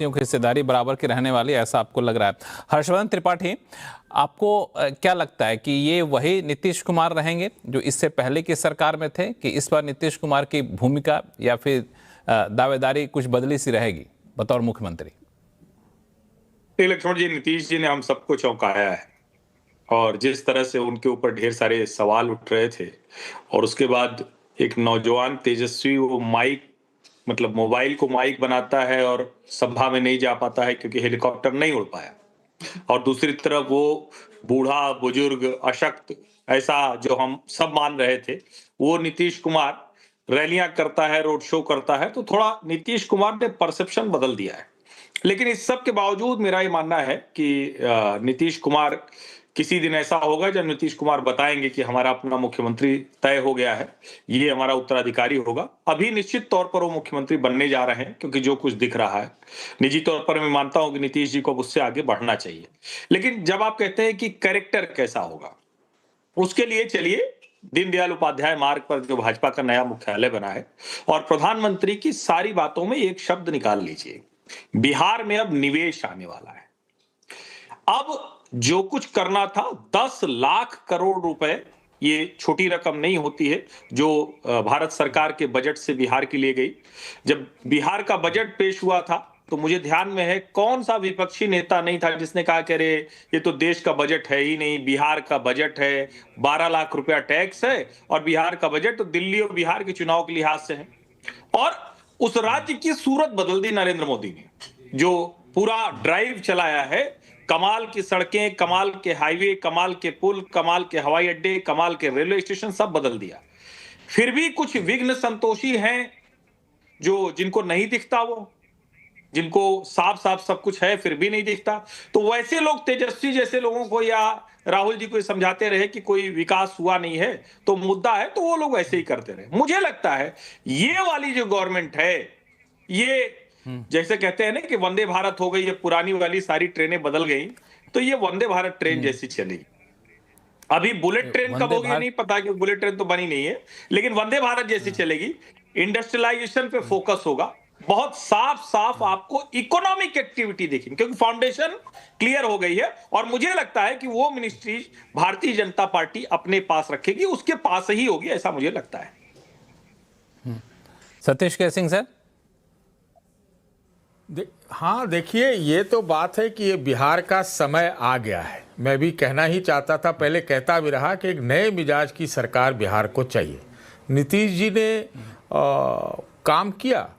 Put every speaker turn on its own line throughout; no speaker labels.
मुख्यमंत्रियों की हिस्सेदारी बराबर की रहने वाली, ऐसा आपको लग रहा है। हर्षवर्धन त्रिपाठी, आपको क्या लगता है कि ये वही नीतीश कुमार रहेंगे जो इससे पहले की सरकार में थे, कि इस बार नीतीश कुमार की भूमिका या फिर दावेदारी कुछ बदली सी रहेगी बतौर मुख्यमंत्री?
लक्ष्मण जी, नीतीश जी ने हम सबको चौंकाया है, और जिस तरह से उनके ऊपर ढेर सारे सवाल उठ रहे थे, और उसके बाद एक नौजवान तेजस्वी वो माइक मतलब मोबाइल को माइक बनाता है और सभा में नहीं जा पाता है क्योंकि हेलीकॉप्टर नहीं उड़ पाया, और दूसरी तरफ वो बूढ़ा बुजुर्ग अशक्त ऐसा जो हम सब मान रहे थे, वो नीतीश कुमार रैलियां करता है, रोड शो करता है, तो थोड़ा नीतीश कुमार ने परसेप्शन बदल दिया है। लेकिन इस सब के बावजूद मेरा ये मानना है कि नीतीश कुमार, किसी दिन ऐसा होगा जब नीतीश कुमार बताएंगे कि हमारा अपना मुख्यमंत्री तय हो गया है, ये हमारा उत्तराधिकारी होगा। अभी निश्चित तौर पर वो मुख्यमंत्री बनने जा रहे हैं, क्योंकि जो कुछ दिख रहा है, निजी तौर पर मैं मानता हूं कि नीतीश जी को उससे आगे बढ़ना चाहिए। लेकिन जब आप कहते हैं कि कैरेक्टर कैसा होगा, उसके लिए चलिए दीनदयाल उपाध्याय मार्ग पर जो भाजपा का नया मुख्यालय बना है, और प्रधानमंत्री की सारी बातों में एक शब्द निकाल लीजिए, बिहार में अब निवेश आने वाला है। अब जो कुछ करना था, 10 लाख करोड़ रुपए, ये छोटी रकम नहीं होती है जो भारत सरकार के बजट से बिहार के लिए गई। जब बिहार का बजट पेश हुआ था तो मुझे ध्यान में है, कौन सा विपक्षी नेता नहीं था जिसने कहा कि अरे ये तो देश का बजट है ही नहीं, बिहार का बजट है, 12 लाख रुपया टैक्स है, और बिहार का बजट तो दिल्ली और बिहार के चुनाव के लिहाज से है। और उस राज्य की सूरत बदल दी नरेंद्र मोदी ने, जो पूरा ड्राइव चलाया है, कमाल की सड़कें, कमाल के हाईवे, कमाल के पुल, कमाल के हवाई अड्डे, कमाल के रेलवे स्टेशन, सब बदल दिया। फिर भी कुछ विघ्न संतोषी हैं जो जिनको नहीं दिखता, वो जिनको साफ साफ सब कुछ है फिर भी नहीं दिखता। तो वैसे लोग तेजस्वी जैसे लोगों को या राहुल जी को समझाते रहे कि कोई विकास हुआ नहीं है, तो मुद्दा है, तो वो लोग ऐसे ही करते रहे। मुझे लगता है ये वाली जो गवर्नमेंट है, ये जैसे कहते हैं ना कि वंदे भारत हो गई, ये पुरानी वाली सारी ट्रेनें बदल गई, तो ये वंदे भारत ट्रेन जैसी चलेगी। अभी बुलेट ट्रेन कब होगी नहीं पता, कि बुलेट ट्रेन तो बनी नहीं है, लेकिन वंदे भारत जैसी चलेगी। इंडस्ट्रियलाइजेशन पे फोकस होगा, बहुत साफ साफ आपको इकोनॉमिक एक्टिविटी देखेंगे, क्योंकि फाउंडेशन क्लियर हो गई है। और मुझे लगता है कि वो मिनिस्ट्री भारतीय जनता पार्टी अपने पास रखेगी, उसके पास ही होगी, ऐसा मुझे लगता है।
सतीश के सिंह सर।
हाँ, देखिए, ये तो बात है कि ये बिहार का समय आ गया है। मैं भी कहना ही चाहता था, पहले कहता भी रहा कि एक नए मिजाज की सरकार बिहार को चाहिए। नीतीश जी ने काम किया,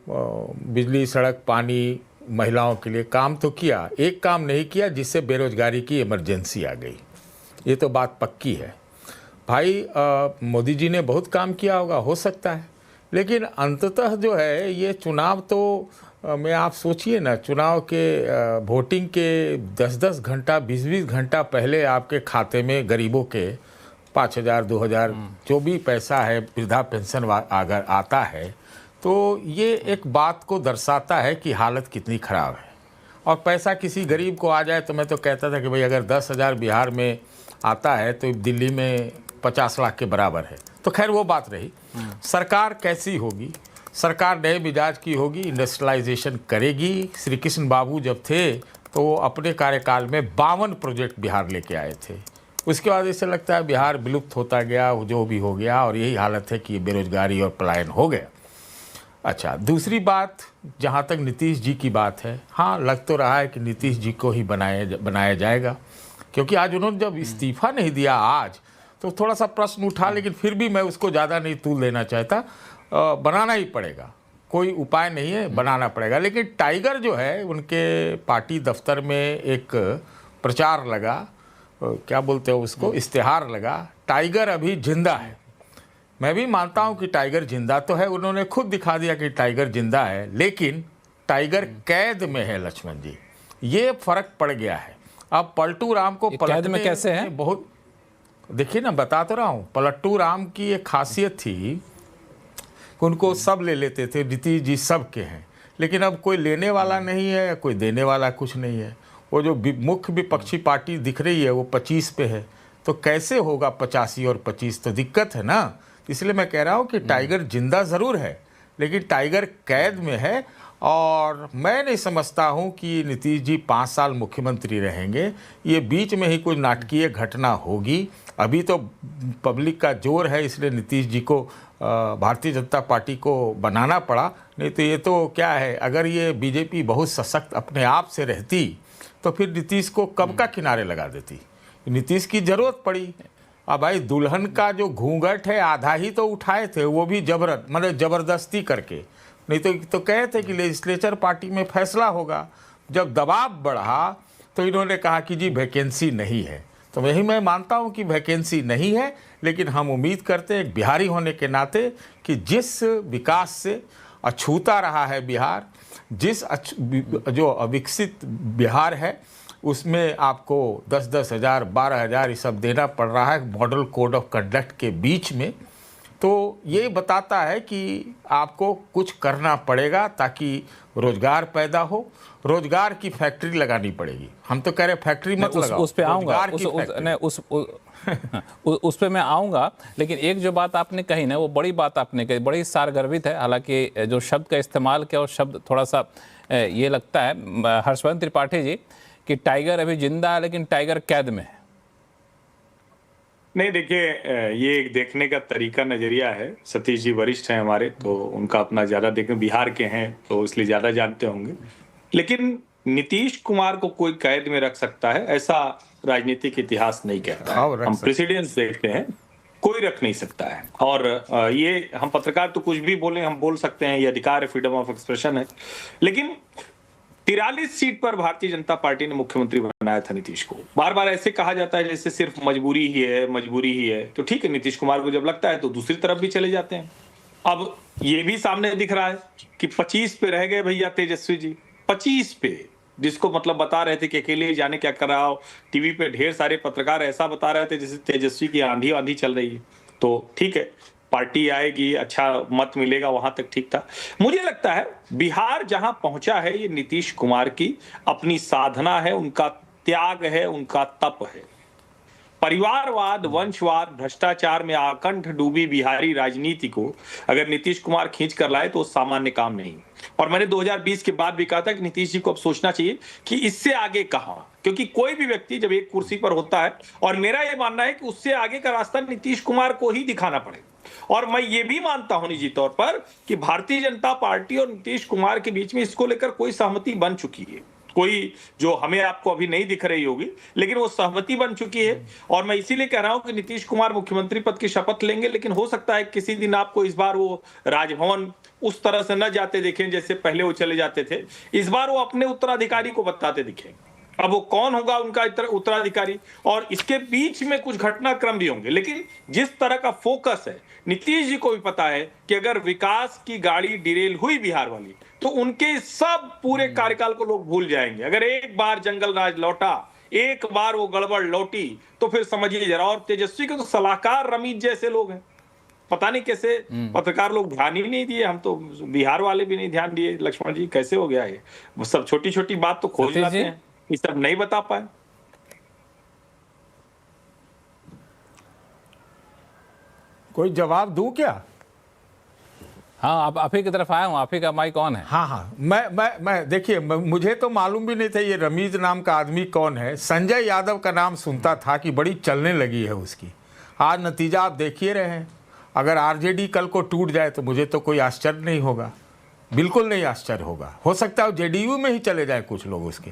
बिजली, सड़क, पानी, महिलाओं के लिए काम तो किया, एक काम नहीं किया जिससे बेरोजगारी की इमरजेंसी आ गई। ये तो बात पक्की है भाई। मोदी जी ने बहुत काम किया होगा, हो सकता है, लेकिन अंततः जो है ये चुनाव तो मैं आप सोचिए ना, चुनाव के वोटिंग के 10-10 घंटा, 20-20 घंटा पहले आपके खाते में गरीबों के 5,000, 2,000 जो भी पैसा है, वृद्धा पेंशन अगर आता है, तो ये एक बात को दर्शाता है कि हालत कितनी ख़राब है। और पैसा किसी गरीब को आ जाए तो मैं तो कहता था कि भाई अगर 10,000 बिहार में आता है तो दिल्ली में 50 लाख के बराबर है। तो खैर वो बात रही। सरकार कैसी होगी? सरकार नए मिजाज की होगी, इंडस्ट्रियलाइजेशन करेगी। श्री कृष्ण बाबू जब थे तो वो अपने कार्यकाल में 52 प्रोजेक्ट बिहार लेके आए थे। उसके बाद ऐसे लगता है बिहार विलुप्त होता गया, जो भी हो गया, और यही हालत है कि बेरोजगारी और पलायन हो गया। अच्छा, दूसरी बात, जहाँ तक नीतीश जी की बात है, हाँ, लग तो रहा है कि नीतीश जी को ही बनाया जाएगा, क्योंकि आज उन्होंने जब इस्तीफा नहीं दिया आज, तो थोड़ा सा प्रश्न उठा, लेकिन फिर भी मैं उसको ज़्यादा नहीं तूल देना चाहता। बनाना ही पड़ेगा, कोई उपाय नहीं है, बनाना पड़ेगा। लेकिन टाइगर जो है, उनके पार्टी दफ्तर में एक प्रचार लगा, क्या बोलते हो उसको, इश्तेहार लगा, टाइगर अभी जिंदा है। मैं भी मानता हूं कि टाइगर जिंदा तो है, उन्होंने खुद दिखा दिया कि टाइगर जिंदा है, लेकिन टाइगर कैद में है लक्ष्मण जी, ये फर्क पड़ गया है। अब पलटू राम को
कैद में कैसे है?
बहुत, देखिए ना, बता तो रहा हूँ, पलटू राम की एक खासियत थी, उनको सब ले लेते थे, नीतीश जी सब के हैं, लेकिन अब कोई लेने वाला नहीं है, कोई देने वाला कुछ नहीं है। वो जो मुख्य विपक्षी पार्टी दिख रही है वो 25 पे है, तो कैसे होगा 85 और 25? तो दिक्कत है ना। इसलिए मैं कह रहा हूँ कि टाइगर जिंदा ज़रूर है, लेकिन टाइगर कैद में है। और मैं नहीं समझता हूं कि नीतीश जी 5 साल मुख्यमंत्री रहेंगे। ये बीच में ही कोई नाटकीय घटना होगी। अभी तो पब्लिक का जोर है, इसलिए नीतीश जी को भारतीय जनता पार्टी को बनाना पड़ा। नहीं तो ये तो क्या है, अगर ये बीजेपी बहुत सशक्त अपने आप से रहती तो फिर नीतीश को कब का किनारे लगा देती। नीतीश की जरूरत पड़ी। अब भाई दुल्हन का जो घूंघट है आधा ही तो उठाए थे, वो भी जबरदस्ती करके। नहीं तो कहे थे कि लेजिस्लेचर पार्टी में फैसला होगा। जब दबाव बढ़ा तो इन्होंने कहा कि जी वैकेंसी नहीं है। तो यही मैं मानता हूं कि वैकेंसी नहीं है, लेकिन हम उम्मीद करते हैं एक बिहारी होने के नाते कि जिस विकास से अछूता रहा है बिहार, जो अविकसित बिहार है, उसमें आपको 10-10 हज़ार 12 हज़ार ये सब देना पड़ रहा है मॉडल कोड ऑफ कंडक्ट के बीच में। तो ये बताता है कि आपको कुछ करना पड़ेगा ताकि रोजगार पैदा हो। रोजगार की फैक्ट्री लगानी पड़ेगी। हम तो कह रहे फैक्ट्री मत लगाओ,
उस पे आऊंगा, उस पे मैं आऊंगा। लेकिन एक जो बात आपने कही ना, वो बड़ी बात आपने कही, बड़ी सारगर्भित है। हालांकि जो शब्द का इस्तेमाल किया, वो शब्द थोड़ा सा ये लगता है हर्षवर्धन त्रिपाठी जी कि टाइगर अभी जिंदा है लेकिन टाइगर कैद में है।
नहीं, देखिए, ये एक देखने का तरीका, नजरिया है। सतीश जी वरिष्ठ हैं हमारे, तो उनका अपना ज्यादा देखें, बिहार के हैं तो इसलिए ज्यादा जानते होंगे। लेकिन नीतीश कुमार को कोई कैद में रख सकता है ऐसा राजनीतिक इतिहास नहीं कहता है। हम प्रेसिडेंस देखते हैं, कोई रख नहीं सकता है। और ये हम पत्रकार तो कुछ भी बोले, हम बोल सकते हैं, ये अधिकार है, फ्रीडम ऑफ एक्सप्रेशन है। लेकिन 43 सीट पर भारतीय जनता पार्टी ने मुख्यमंत्री बनाया था नीतीश को। बार बार ऐसे कहा जाता है जैसे सिर्फ मजबूरी ही है। तो ठीक है, नीतीश कुमार को जब लगता है तो दूसरी तरफ भी चले जाते हैं। अब ये भी सामने दिख रहा है कि 25 पे रह गए भैया तेजस्वी जी, 25 पे, जिसको मतलब बता रहे थे कि अकेले ही जाने क्या कर रहा हो। टीवी पे ढेर सारे पत्रकार ऐसा बता रहे थे जैसे तेजस्वी की आंधी चल रही है। तो ठीक है, पार्टी आएगी, अच्छा मत मिलेगा, वहां तक ठीक था। मुझे लगता है बिहार जहां पहुंचा है, ये नीतीश कुमार की अपनी साधना है, उनका त्याग है, उनका तप है। परिवारवाद, वंशवाद, भ्रष्टाचार में आकंठ डूबी बिहारी राजनीति को अगर नीतीश कुमार खींच कर लाए तो सामान्य काम नहीं। और मैंने 2020 के बाद भी कहा था कि नीतीश जी को अब सोचना चाहिए कि इससे आगे कहां, क्योंकि कोई भी व्यक्ति जब एक कुर्सी पर होता है, और मेरा यह मानना है कि उससे आगे का रास्ता नीतीश कुमार को ही दिखाना पड़ेगा। और मैं ये भी मानता हूं निजी तौर पर कि भारतीय जनता पार्टी और नीतीश कुमार के बीच में इसको लेकर कोई सहमति बन चुकी है, कोई जो हमें आपको अभी नहीं दिख रही होगी, लेकिन वो सहमति बन चुकी है। और मैं इसीलिए कह रहा हूं कि नीतीश कुमार मुख्यमंत्री पद की शपथ लेंगे, लेकिन हो सकता है किसी दिन आपको इस बार वो राजभवन उस तरह से न जाते दिखें जैसे पहले वो चले जाते थे। इस बार वो अपने उत्तराधिकारी को बताते दिखेंगे। अब वो कौन होगा उनका उत्तराधिकारी, और इसके बीच में कुछ घटनाक्रम भी होंगे। लेकिन जिस तरह का फोकस है, नीतीश जी को भी पता है कि अगर विकास की गाड़ी डिरेल हुई बिहार वाली, तो उनके सब पूरे कार्यकाल को लोग भूल जाएंगे। अगर एक बार जंगल राज लौटा, एक बार वो गड़बड़ लौटी, तो फिर समझिए जरा। और तेजस्वी के तो सलाहकार रमीज जैसे लोग हैं, पता नहीं कैसे पत्रकार लोग ध्यान ही नहीं दिए। हम तो बिहार वाले भी नहीं ध्यान दिए। लक्ष्मण जी, कैसे हो गया ये? वो सब छोटी छोटी बात तो खोज लाते हैं, ये सब नहीं बता पाए।
कोई जवाब दूं क्या?
हाँ, आप ही की तरफ आया हूँ, आप ही का माइक ऑन है।
हाँ, मैं देखिए, मुझे तो मालूम भी नहीं था ये रमीज नाम का आदमी कौन है। संजय यादव का नाम सुनता था कि बड़ी चलने लगी है उसकी। आज नतीजा आप देखिए रहे हैं। अगर आरजेडी कल को टूट जाए तो मुझे तो कोई आश्चर्य नहीं होगा, बिल्कुल नहीं आश्चर्य होगा। हो सकता है जेडीयू में ही चले जाए कुछ लोग उसके,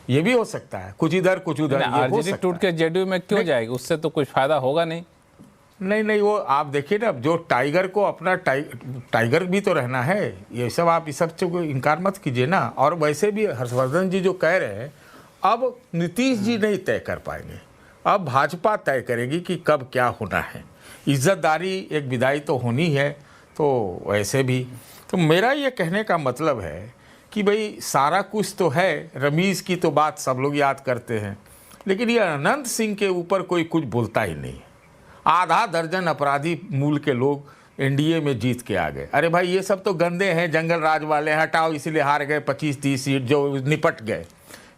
ये भी हो सकता है, कुछ इधर कुछ उधर।
आरजेडी टूट के जेडीयू में क्यों जाएगी? उससे तो कुछ फायदा होगा नहीं।
नहीं, वो आप देखिए ना, जो टाइगर को अपना टाइगर भी तो रहना है। ये सब आप इस सब से इनकार मत कीजिए ना। और वैसे भी हर्षवर्धन जी जो कह रहे हैं, अब नीतीश जी नहीं तय कर पाएंगे, अब भाजपा तय करेगी कि कब क्या होना है। इज्जतदारी एक विदाई तो होनी है। तो वैसे भी तो मेरा ये कहने का मतलब है कि भाई सारा कुछ तो है। रमीज की तो बात सब लोग याद करते हैं, लेकिन ये अनंत सिंह के ऊपर कोई कुछ बोलता ही नहीं। आधा दर्जन अपराधी मूल के लोग एनडीए में जीत के आ गए। अरे भाई, ये सब तो गंदे हैं, जंगल राज वाले, हटाओ, इसीलिए हार गए 25-30 सीट जो निपट गए।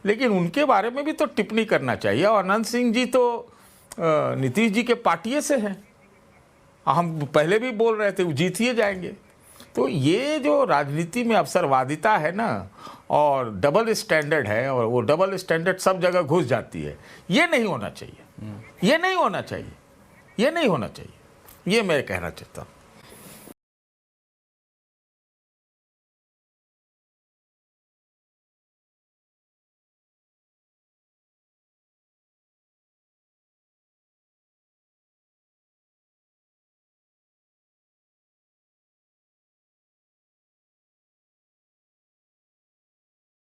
लेकिन उनके बारे में भी तो टिप्पणी करना चाहिए। और अनंत सिंह जी तो नीतीश जी के पार्टी से हैं। हम पहले भी बोल रहे थे वो जीत ही जाएंगे। तो ये जो राजनीति में अवसरवादिता है ना, और डबल स्टैंडर्ड है, और वो डबल स्टैंडर्ड सब जगह घुस जाती है, ये नहीं होना चाहिए, ये नहीं होना चाहिए, ये नहीं होना चाहिए, ये मैं कहना चाहता हूँ।